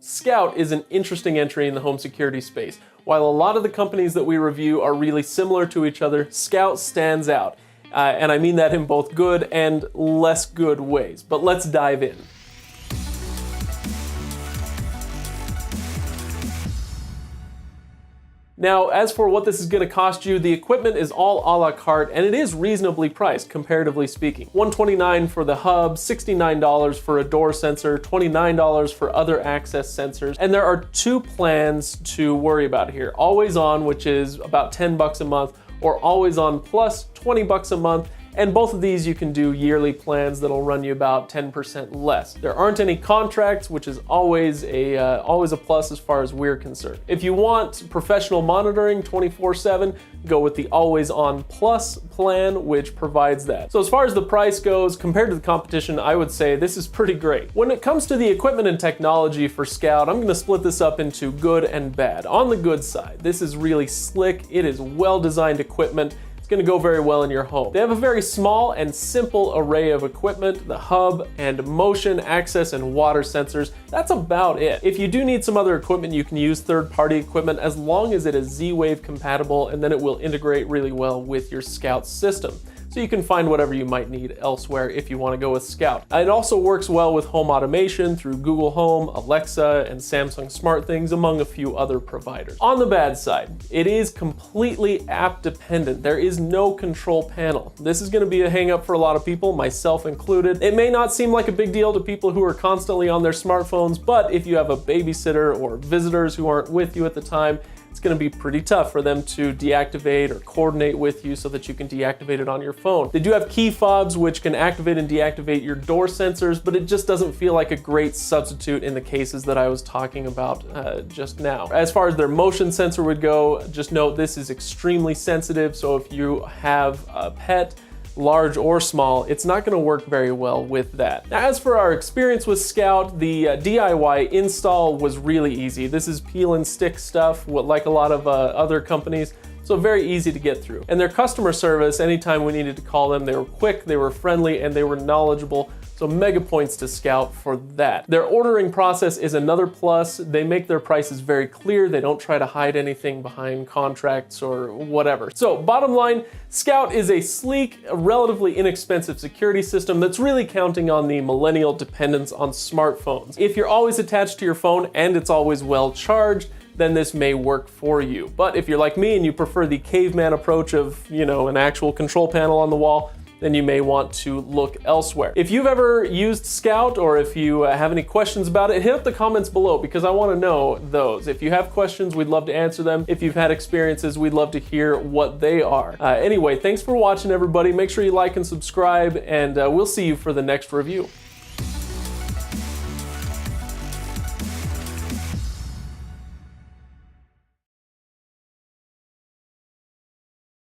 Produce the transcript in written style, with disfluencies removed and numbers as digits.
Scout is an interesting entry in the home security space. While a lot of the companies that we review are really similar to each other, Scout stands out. And I mean that in both good and less good ways. But let's dive in. Now, as for what this is going to cost you, the equipment is all a la carte, and it is reasonably priced, comparatively speaking. $129 for the hub, $69 for a door sensor, $29 for other access sensors, and there are two plans to worry about here. Always On, which is about 10 bucks a month, or Always On Plus, 20 bucks a month. And both of these you can do yearly plans that'll run you about 10% less. There aren't any contracts, which is always a plus as far as we're concerned. If you want professional monitoring 24/7, go with the Always On Plus plan, which provides that. So as far as the price goes, compared to the competition, I would say this is pretty great. When it comes to the equipment and technology for Scout, I'm gonna split this up into good and bad. On the good side, this is really slick. It is well-designed equipment. It's going to go very well in your home. They have a very small and simple array of equipment, the hub and motion, access, and water sensors. That's about it. If you do need some other equipment, you can use third-party equipment as long as it is Z-Wave compatible, and then it will integrate really well with your Scout system. So you can find whatever you might need elsewhere if you want to go with Scout. It also works well with home automation through Google Home, Alexa, and Samsung SmartThings, among a few other providers. On the bad side, it is completely app dependent. There is no control panel. This is going to be a hang-up for a lot of people, myself included. It may not seem like a big deal to people who are constantly on their smartphones, but if you have a babysitter or visitors who aren't with you at the time, it's going to be pretty tough for them to deactivate or coordinate with you so that you can deactivate it on your phone. They do have key fobs which can activate and deactivate your door sensors, but it just doesn't feel like a great substitute in the cases that I was talking about just now. As far as their motion sensor would go, just note this is extremely sensitive, so if you have a pet, large or small, it's not going to work very well with that. Now, as for our experience with Scout, the DIY install was really easy. This is peel and stick stuff, like a lot of other companies, so very easy to get through. And their customer service, anytime we needed to call them, they were quick, they were friendly, and they were knowledgeable. So mega points to Scout for that. Their ordering process is another plus. They make their prices very clear. They don't try to hide anything behind contracts or whatever. So bottom line, Scout is a sleek, relatively inexpensive security system that's really counting on the millennial dependence on smartphones. If you're always attached to your phone and it's always well charged, then this may work for you. But if you're like me and you prefer the caveman approach of, an actual control panel on the wall, then you may want to look elsewhere. If you've ever used Scout or if you have any questions about it, hit up the comments below because I want to know those. If you have questions, we'd love to answer them. If you've had experiences, we'd love to hear what they are. Anyway, thanks for watching, everybody. Make sure you like and subscribe, and we'll see you for the next review.